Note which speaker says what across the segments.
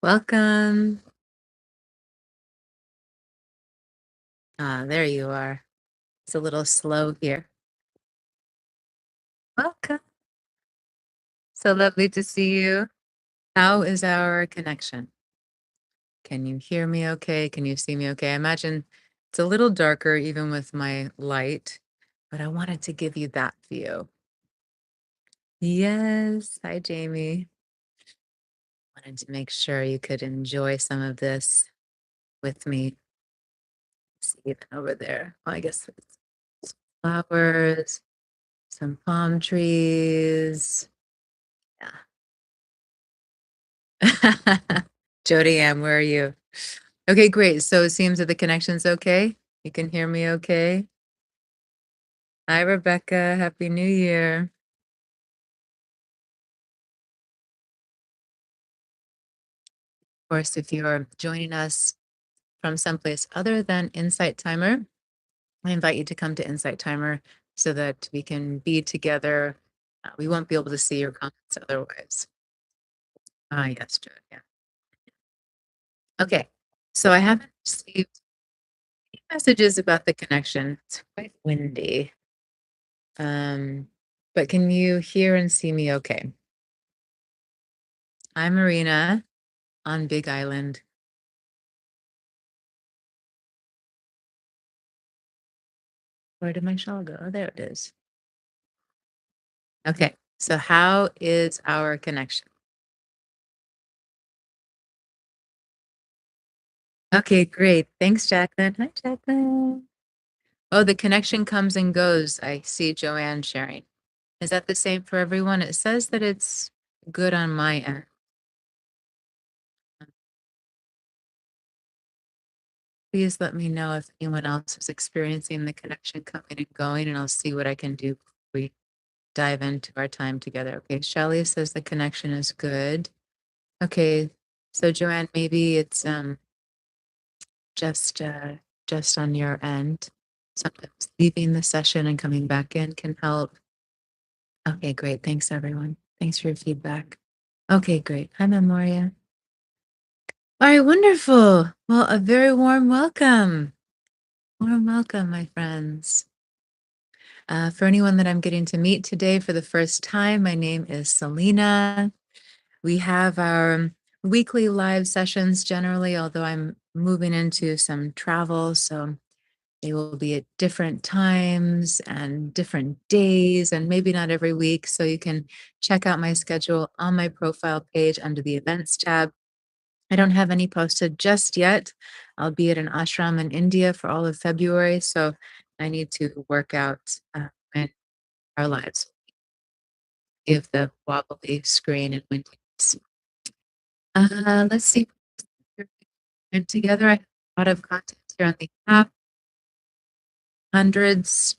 Speaker 1: Welcome. There you are. It's a little slow here. Welcome. So lovely to see you. How is our connection? Can you hear me okay? Can you see me okay? I imagine it's a little darker even with my light, but I wanted to give you that view. Yes. Hi, Jamie. Wanted to make sure you could enjoy some of this with me. See it over there. Well, I guess it's flowers, some palm trees. Yeah. Jody Ann, where are you? Okay, great. So it seems that the connection's okay. You can hear me okay. Hi, Rebecca. Happy New Year. Of course, if you're joining us from someplace other than Insight Timer, I invite you to come to Insight Timer so that we can be together. We won't be able to see your comments otherwise. Yes, Jody. Yeah. Okay. So I haven't received any messages about the connection. It's quite windy. But can you hear and see me okay? I'm Marina on Big Island. Where did my shawl go? Oh, there it is. Okay, so how is our connection? Okay, great. Thanks, Jacqueline. Hi, Jacqueline. Oh, the connection comes and goes. I see Joanne sharing. Is that the same for everyone? It says that it's good on my end. Please let me know if anyone else is experiencing the connection coming and going, and I'll see what I can do before we dive into our time together. Okay, Shelly says the connection is good. Okay, so Joanne, maybe it's just uh just on your end. Sometimes leaving the session and coming back in can help. Okay, great. Thanks, everyone. Thanks for your feedback. Okay, great. Hi, Memoria. All right, wonderful. Well, a very warm welcome. Warm welcome, my friends. For anyone that I'm getting to meet today for the first time, my name is Selena. We have our weekly live sessions generally, although I'm moving into some travel. So they will be at different times and different days, and maybe not every week. So you can check out my schedule on my profile page under the events tab. I don't have any posted just yet. I'll be at an ashram in India for all of February. So I need to work out when our lives give the wobbly screen and windows. Let's see. And together, I have a lot of content here on the app, hundreds,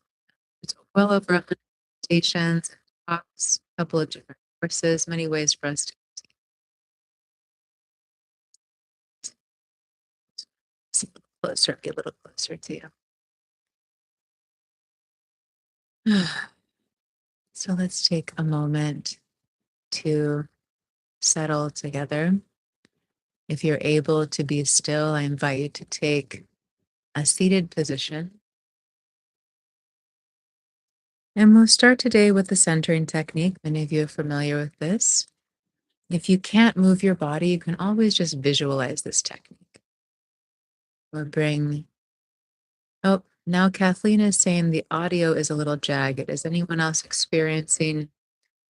Speaker 1: it's well over 100 meditations, talks, a couple of different courses, many ways for us to see a little closer, get a little closer to you. So let's take a moment to settle together. If you're able to be still, I invite you to take a seated position. And we'll start today with the centering technique. Many of you are familiar with this. If you can't move your body, you can always just visualize this technique. Or bring, oh, now Kathleen is saying the audio is a little jagged. Is anyone else experiencing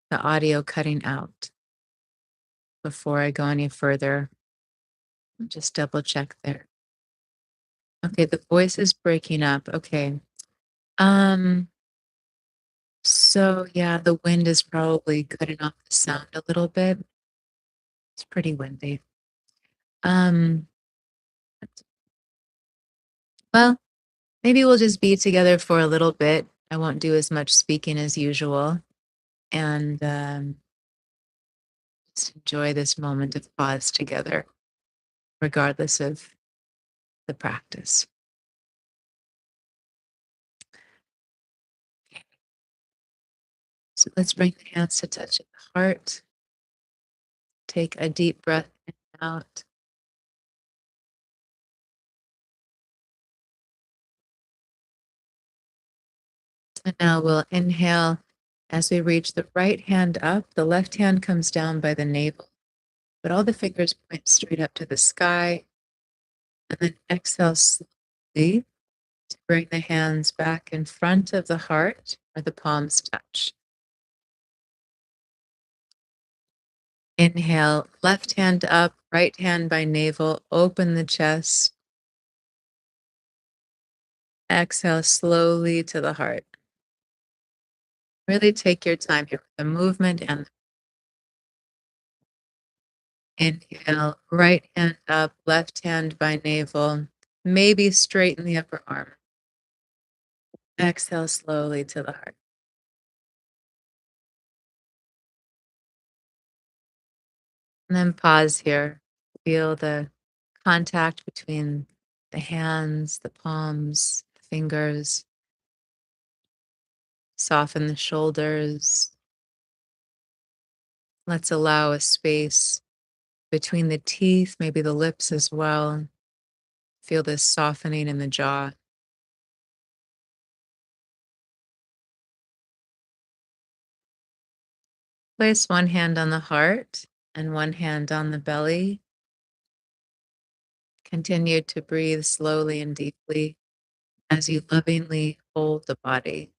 Speaker 1: the audio cutting out? Before I go any further, just double check there. Okay, the voice is breaking up. Okay. Um, so yeah, the wind is probably cutting off the sound a little bit. It's pretty windy. Um, well, maybe we'll just be together for a little bit. I won't do as much speaking as usual. And just enjoy this moment of pause together, regardless of the practice. Okay. So let's bring the hands to touch at the heart. Take a deep breath in out. And now we'll inhale as we reach the right hand up. The left hand comes down by the navel, but all the fingers point straight up to the sky. And then exhale slowly to bring the hands back in front of the heart where the palms touch. Inhale, left hand up, right hand by navel, open the chest. Exhale slowly to the heart. Really take your time here with the movement and inhale, right hand up, left hand by navel, maybe straighten the upper arm. Exhale slowly to the heart. And then pause here. Feel the contact between the hands, the palms, the fingers. Soften the shoulders. Let's allow a space between the teeth, maybe the lips as well. Feel this softening in the jaw. Place one hand on the heart and one hand on the belly. Continue to breathe slowly and deeply as you lovingly hold the body.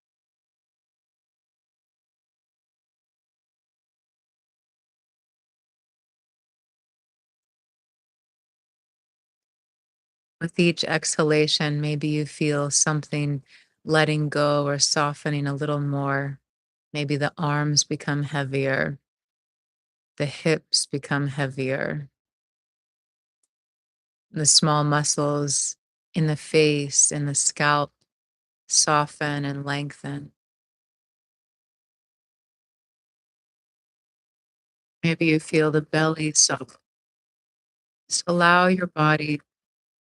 Speaker 1: With each exhalation, maybe you feel something letting go or softening a little more. Maybe the arms become heavier, the hips become heavier, the small muscles in the face, in the scalp soften and lengthen. Maybe you feel the belly soften. Just allow your body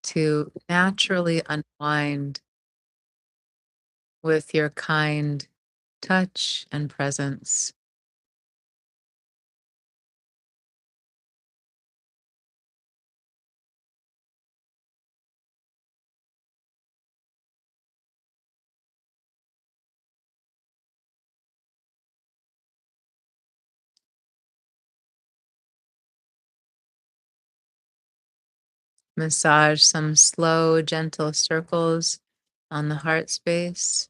Speaker 1: to naturally unwind with your kind touch and presence. Massage some slow, gentle circles on the heart space.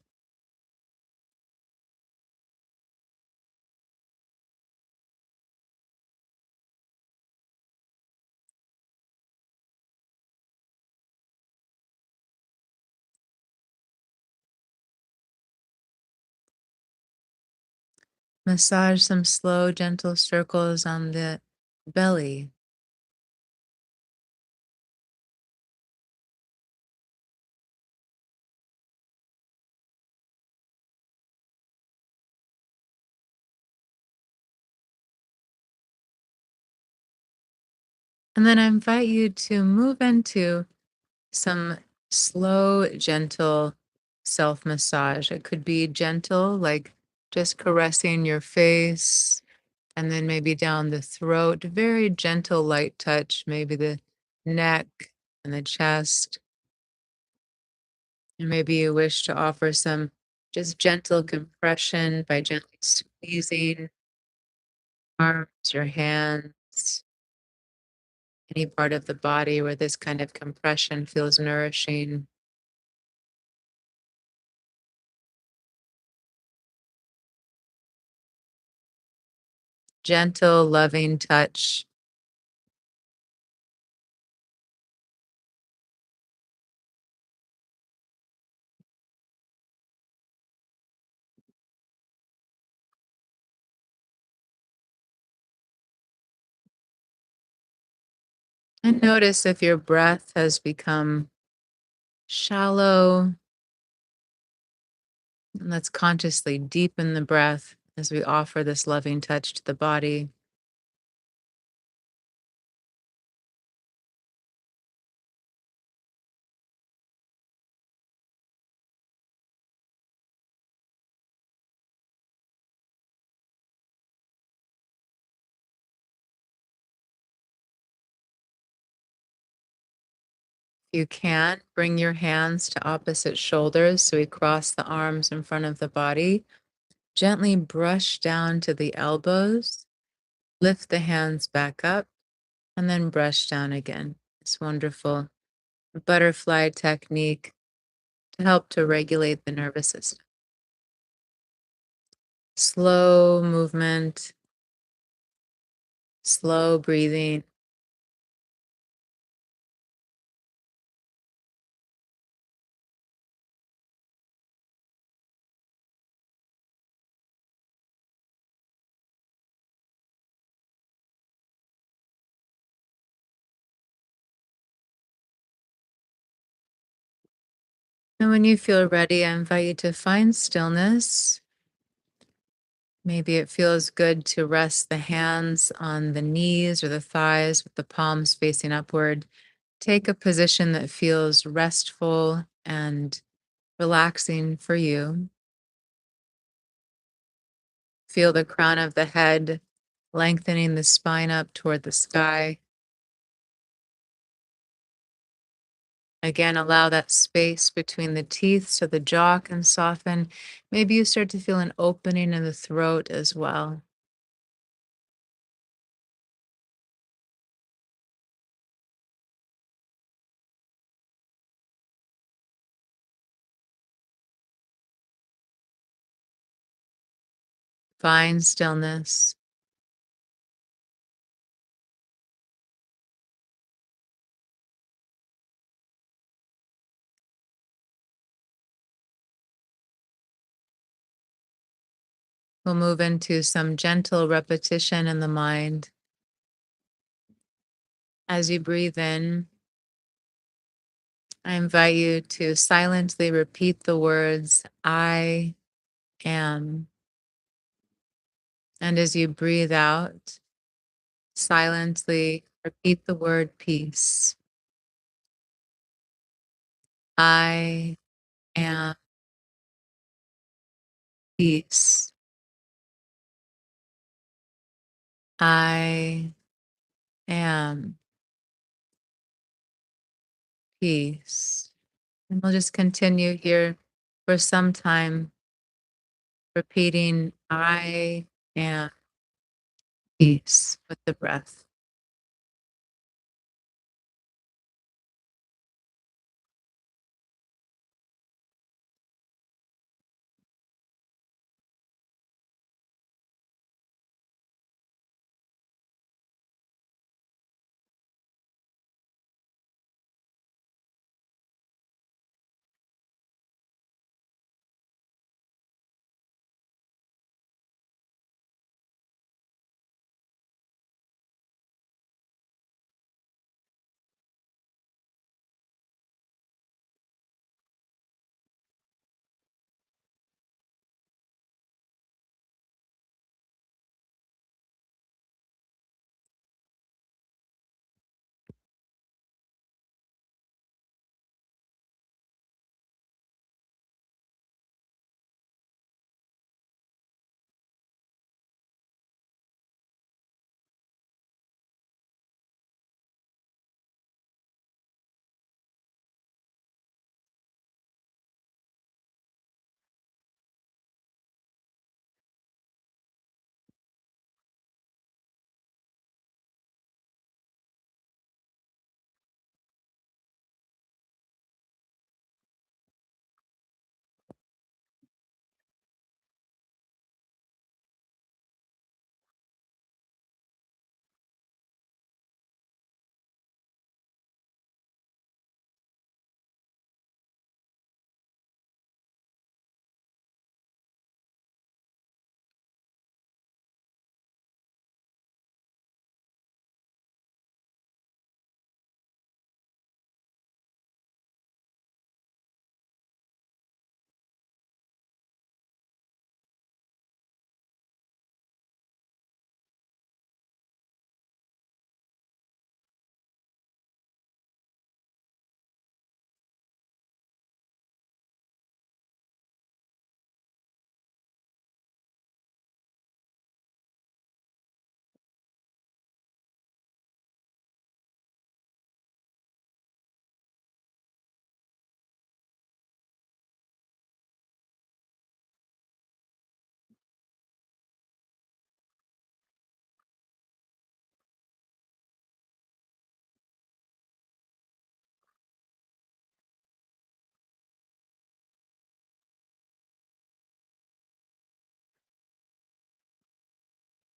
Speaker 1: Massage some slow, gentle circles on the belly. And then I invite you to move into some slow, gentle self massage. It could be gentle, like just caressing your face, and then maybe down the throat, very gentle, light touch, maybe the neck and the chest. And maybe you wish to offer some just gentle compression by gently squeezing arms, your hands, any part of the body where this kind of compression feels nourishing. Gentle, loving touch. And notice if your breath has become shallow. And let's consciously deepen the breath as we offer this loving touch to the body. you can, bring your hands to opposite shoulders so we cross the arms in front of the body. Gently brush down to the elbows, lift the hands back up, and then brush down again. It's wonderful butterfly technique to help to regulate the nervous system. Slow movement, slow breathing. And when you feel ready, I invite you to find stillness. Maybe it feels good to rest the hands on the knees or the thighs with the palms facing upward. Take a position that feels restful and relaxing for you. Feel the crown of the head lengthening the spine up toward the sky. Again, allow that space between the teeth so the jaw can soften. Maybe you start to feel an opening in the throat as well. Find stillness. We'll move into some gentle repetition in the mind. As you breathe in, I invite you to silently repeat the words, I am. And as you breathe out, silently repeat the word peace. I am peace. I am peace. And we'll just continue here for some time, repeating, I am peace with the breath.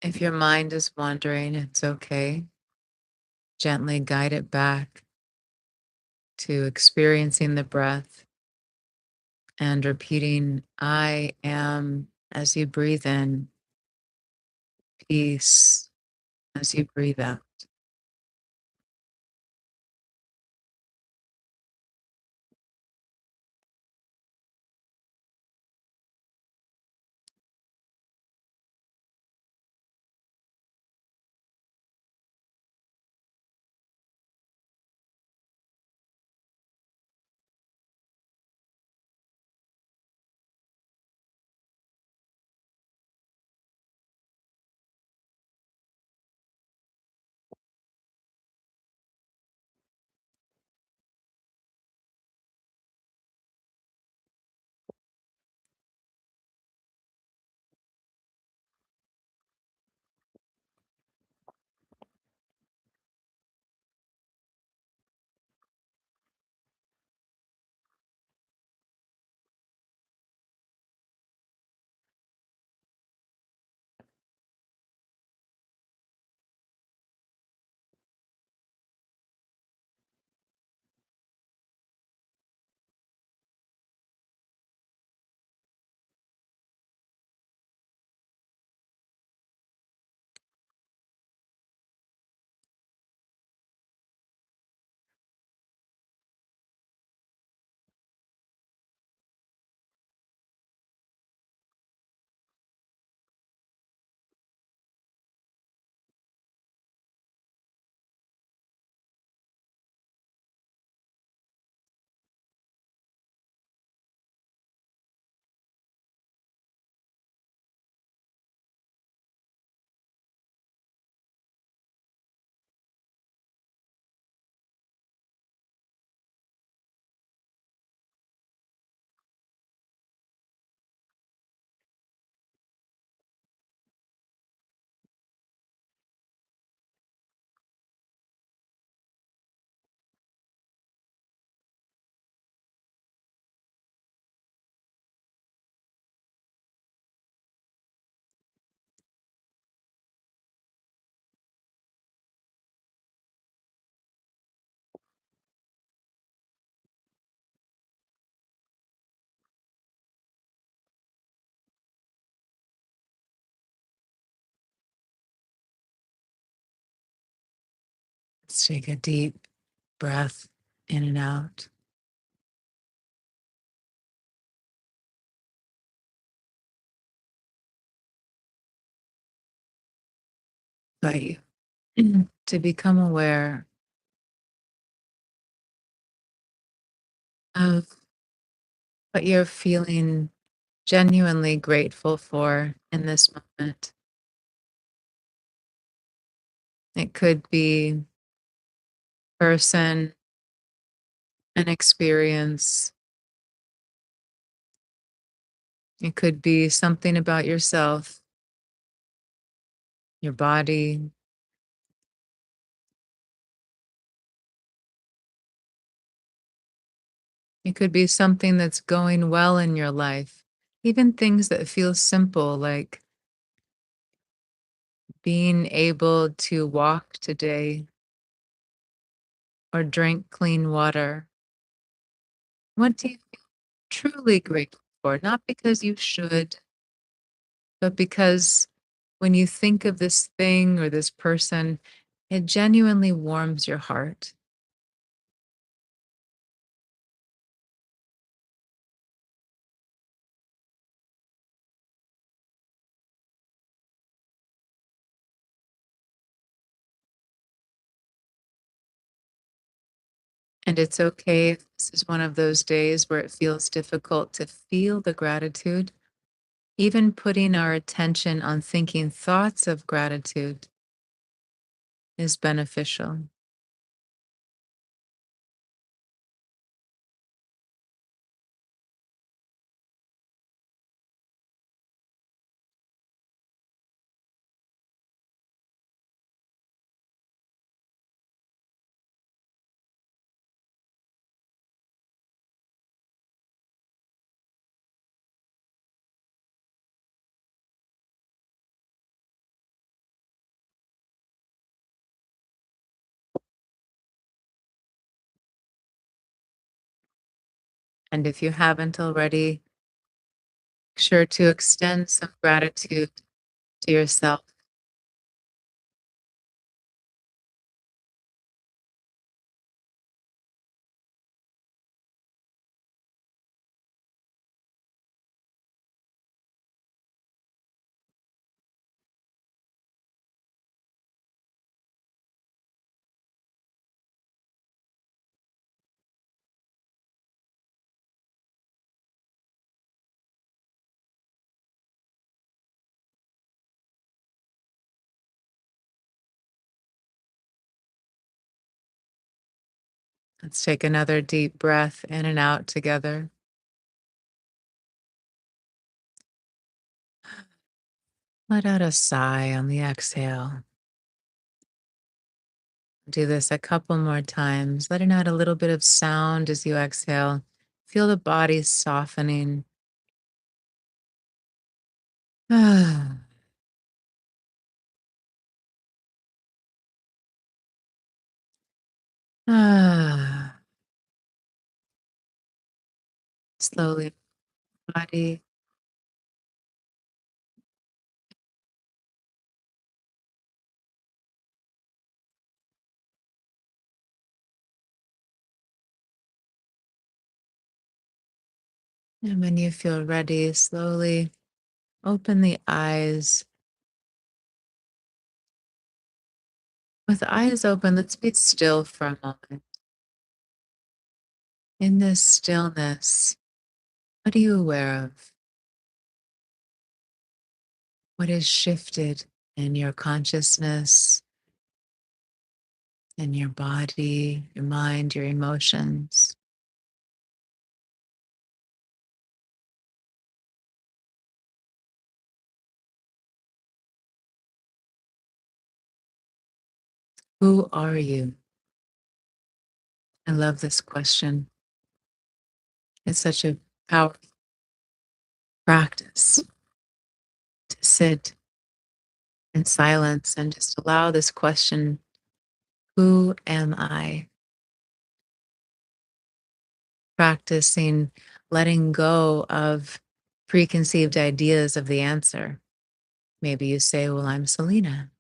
Speaker 1: If your mind is wandering, it's okay. Gently guide it back to experiencing the breath and repeating, I am, as you breathe in, peace as you breathe out. Let's take a deep breath in and out. Invite you to become aware of what you're feeling genuinely grateful for in this moment. It could be person, an experience. It could be something about yourself, your body. It could be something that's going well in your life. Even things that feel simple, like being able to walk today or drink clean water. What do you feel truly grateful for? Not because you should, but because when you think of this thing or this person, it genuinely warms your heart. And it's okay if this is one of those days where it feels difficult to feel the gratitude. Even putting our attention on thinking thoughts of gratitude is beneficial. And if you haven't already, make sure to extend some gratitude to yourself. Let's take another deep breath in and out together. Let out a sigh on the exhale. Do this a couple more times, letting out a little bit of sound as you exhale. Feel the body softening. Ah, ah. Slowly, body. And when you feel ready, slowly open the eyes. With the eyes open, let's be still for a moment. In this stillness, what are you aware of? What has shifted in your consciousness, in your body, your mind, your emotions? Who are you? I love this question. It's such a powerful practice to sit in silence and just allow this question, who am I? Practicing letting go of preconceived ideas of the answer. Maybe you say, well, I'm Selena.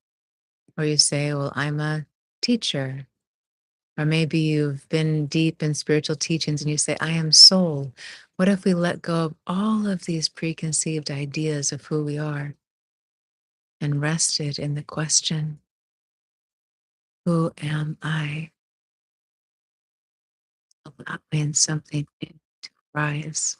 Speaker 1: Or you say, well, I'm a teacher. Or maybe you've been deep in spiritual teachings and you say, I am soul. What if we let go of all of these preconceived ideas of who we are and rested in the question, who am I? Allowing something new to rise.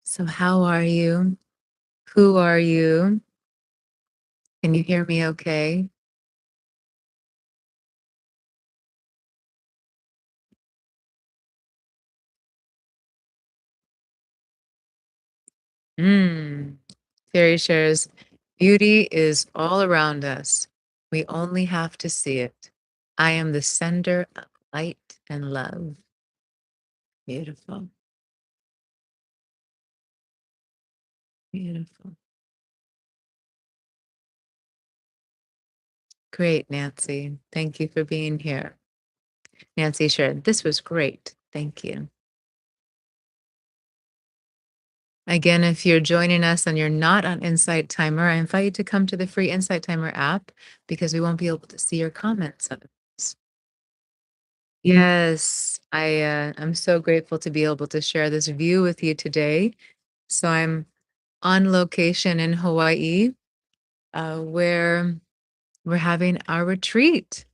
Speaker 1: So, how are you? Who are you? Can you hear me okay? Mm. Fairy shares, beauty is all around us. We only have to see it. I am the sender of light and love. Beautiful. Beautiful. Great, Nancy. Thank you for being here. Nancy shared, this was great. Thank you. Again, if you're joining us and you're not on Insight Timer, I invite you to come to the free Insight Timer app because we won't be able to see your comments otherwise. Yes, I'm so grateful to be able to share this view with you today. So I'm on location in Hawaii, where we're having our retreat.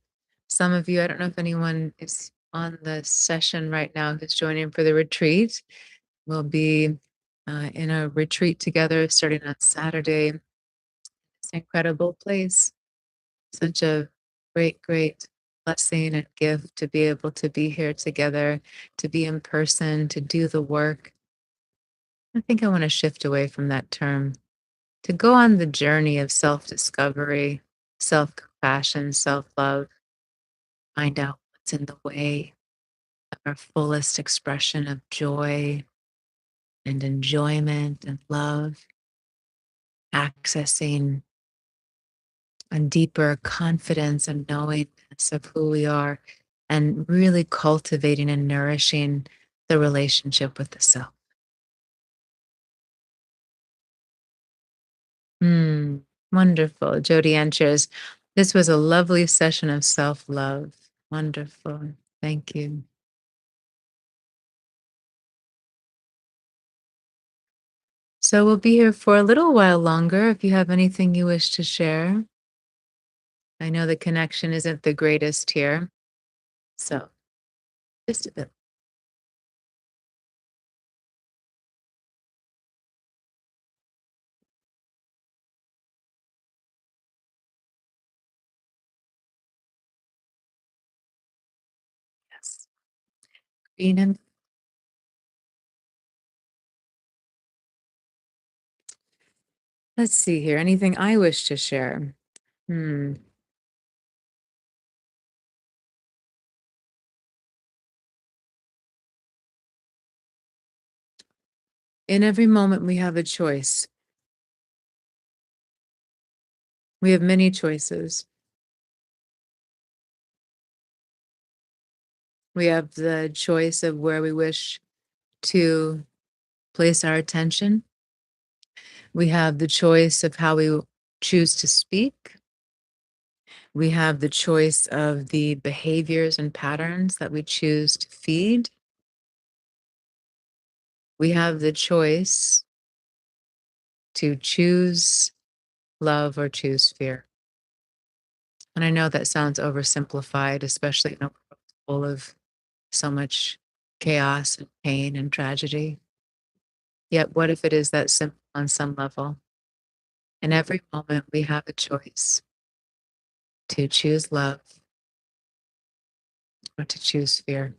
Speaker 1: Some of you, I don't know if anyone is on the session right now who's joining for the retreat. We'll be in a retreat together starting on Saturday. It's an incredible place. Such a great, great blessing and gift to be able to be here together, to be in person, to do the work. I think I want to shift away from that term, to go on the journey of self discovery, self compassion, self love, find out what's in the way of our fullest expression of joy and enjoyment and love, accessing a deeper confidence and knowingness of who we are, and really cultivating and nourishing the relationship with the self. Mm, wonderful. Jody answers, this was a lovely session of self love. Wonderful. Thank you. So we'll be here for a little while longer if you have anything you wish to share. I know the connection isn't the greatest here. So just a bit. Yes. Green and let's see here. Anything I wish to share? Hmm. In every moment, we have a choice. We have many choices. We have the choice of where we wish to place our attention. We have the choice of how we choose to speak. We have the choice of the behaviors and patterns that we choose to feed. We have the choice to choose love or choose fear. And I know that sounds oversimplified, especially in a world full of so much chaos and pain and tragedy. Yet, what if it is that simple on some level? In every moment, we have a choice to choose love or to choose fear.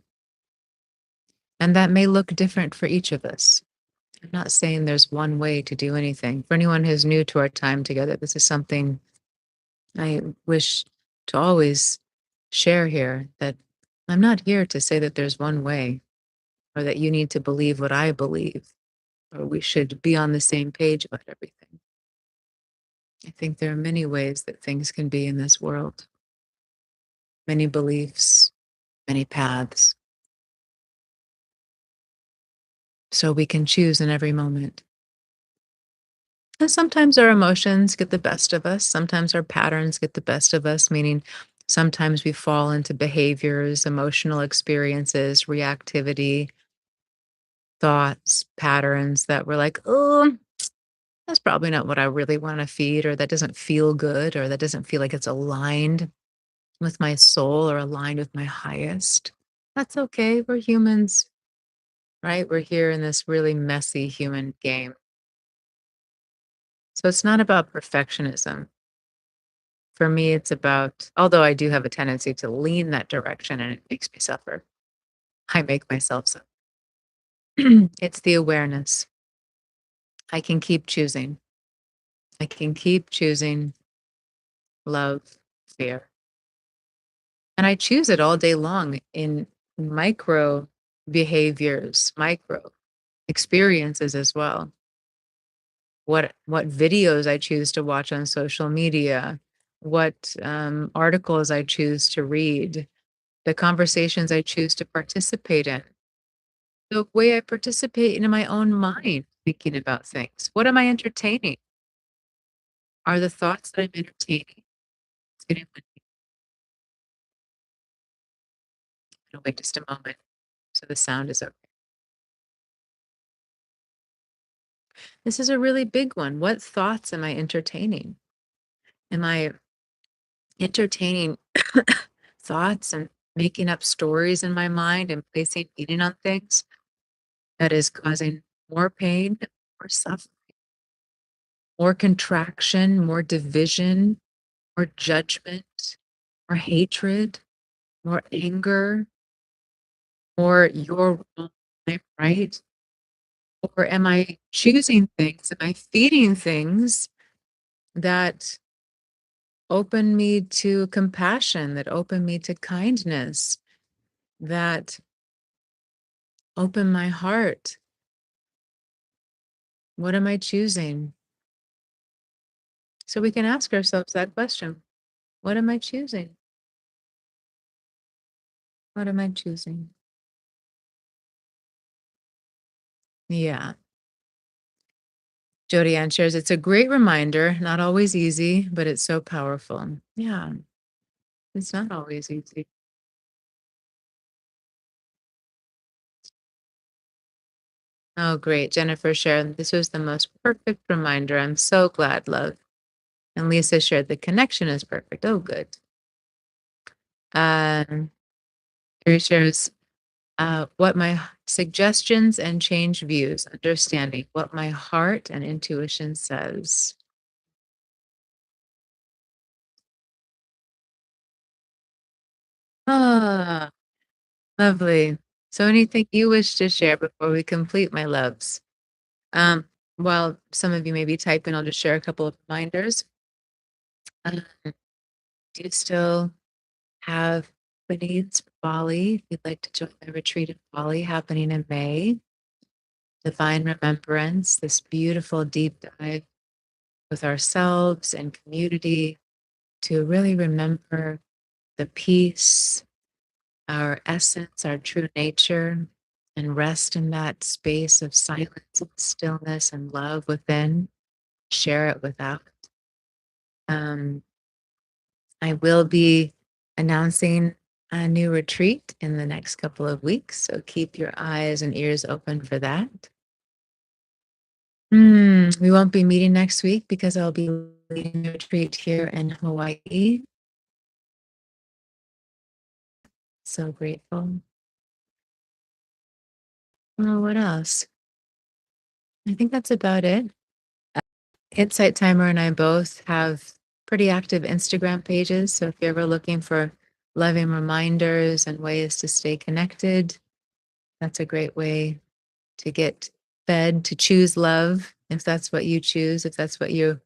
Speaker 1: And that may look different for each of us. I'm not saying there's one way to do anything. For anyone who's new to our time together, this is something I wish to always share here, that I'm not here to say that there's one way or that you need to believe what I believe or we should be on the same page about everything. I think there are many ways that things can be in this world, many beliefs, many paths. So we can choose in every moment. And sometimes our emotions get the best of us. Sometimes our patterns get the best of us, meaning sometimes we fall into behaviors, emotional experiences, reactivity, thoughts, patterns that we're like, oh, that's probably not what I really want to feed, or that doesn't feel good, or that doesn't feel like it's aligned with my soul or aligned with my highest. That's okay. We're humans, right? We're here in this really messy human game. So it's not about perfectionism. For me, it's about, although I do have a tendency to lean that direction and it makes me suffer, I make myself suffer. It's the awareness. I can keep choosing. I can keep choosing love, fear. And I choose it all day long in micro behaviors, micro experiences as well. What videos I choose to watch on social media, what articles I choose to read, the conversations I choose to participate in, the way I participate in my own mind thinking about things. What am I entertaining? Are the thoughts that I'm entertaining getting my wait just a moment so the sound is okay. This is a really big one. What thoughts am I entertaining? Am I entertaining thoughts and making up stories in my mind and placing meaning on things that is causing more pain, more suffering, more contraction, more division, more judgment, more hatred, more anger, more you're wrong, I'm right? Or am I choosing things? Am I feeding things that open me to compassion, that open me to kindness, that open my heart? What am I choosing? So we can ask ourselves that question. What am I choosing? What am I choosing? Yeah. Jody Ann shares, it's a great reminder, not always easy, but it's so powerful. Yeah, it's not always easy. Oh, great. Jennifer shared, this was the most perfect reminder. I'm so glad, love. And Lisa shared, the connection is perfect. Oh, good. Carrie shares, what my suggestions and change views, understanding what my heart and intuition says. Ah, lovely. So anything you wish to share before we complete, my loves? While some of you may be typing, I'll just share a couple of reminders. Um, do you still have openings for Bali? If you'd like to join the retreat in Bali happening in May, Divine Remembrance, this beautiful deep dive with ourselves and community to really remember the peace, our essence, our true nature, and rest in that space of silence and stillness and love within. Share it without. Um, I will be announcing a new retreat in the next couple of weeks, so keep your eyes and ears open for that. We won't be meeting next week because I'll be leading a retreat here in Hawaii. So grateful. Oh, what else? I think that's about it. Insight Timer and I both have pretty active Instagram pages. So if you're ever looking for loving reminders and ways to stay connected, that's a great way to get fed, to choose love, if that's what you choose, if that's what you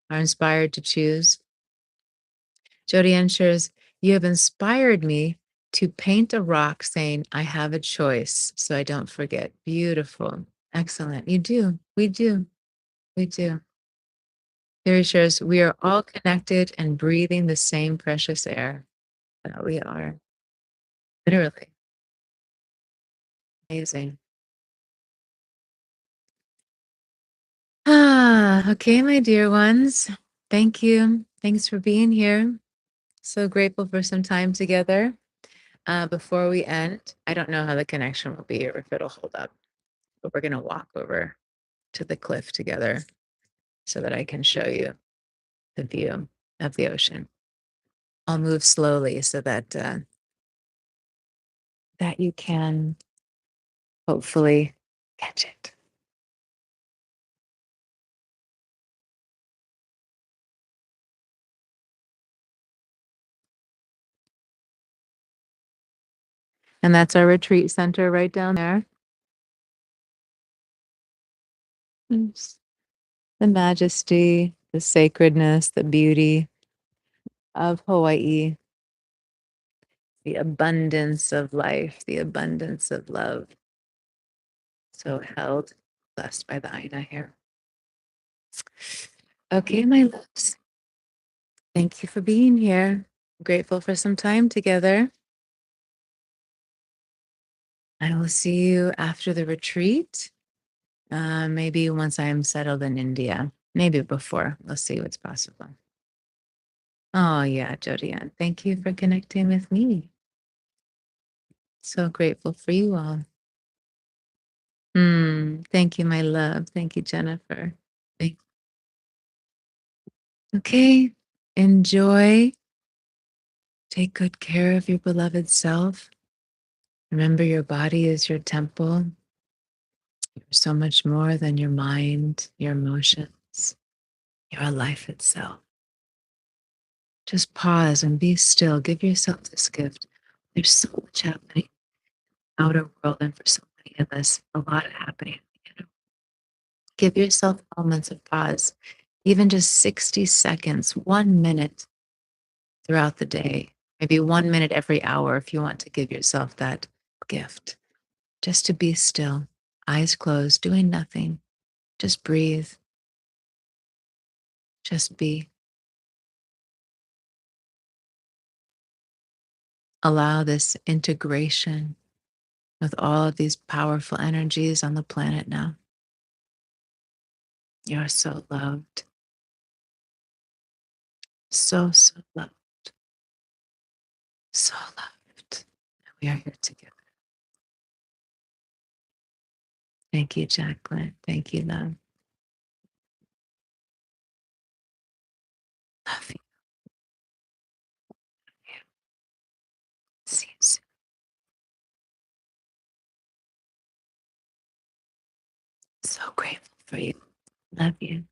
Speaker 1: are inspired to choose. Jody ensures you have inspired me to paint a rock saying, I have a choice, so I don't forget. Beautiful. Excellent. You do. We do. We do. There shares, we are all connected and breathing the same precious air. That we are. Literally. Amazing. Okay, my dear ones. Thank you. Thanks for being here. So grateful for some time together. Before we end, I don't know how the connection will be or if it'll hold up, but we're going to walk over to the cliff together so that I can show you the view of the ocean. I'll move slowly so that that you can hopefully catch it. And that's our retreat center right down there. Oops. The majesty, the sacredness, the beauty of Hawaii, the abundance of life, the abundance of love. So held, blessed by the Aina here. Okay, my loves. Thank you for being here. I'm grateful for some time together. I will see you after the retreat. Maybe once I'm settled in India. Maybe before. We'll see what's possible. Oh, yeah, Jodianne. Thank you for connecting with me. So grateful for you all. Thank you, my love. Thank you, Jennifer. Thank- Okay, enjoy. Take good care of your beloved self. Remember, your body is your temple. You're so much more than your mind, your emotions, your life itself. Just pause and be still. Give yourself this gift. There's so much happening in the outer world, and for so many of us, a lot happening. Give yourself moments of pause, even just 60 seconds, 1 minute throughout the day, maybe 1 minute every hour if you want to give yourself that gift. Just to be still, eyes closed, doing nothing. Just breathe. Just be. Allow this integration with all of these powerful energies on the planet now. You're so loved, so loved, so loved. We are here together. Thank you, Jacqueline. Thank you, love. Love you. See you soon. So grateful for you. Love you.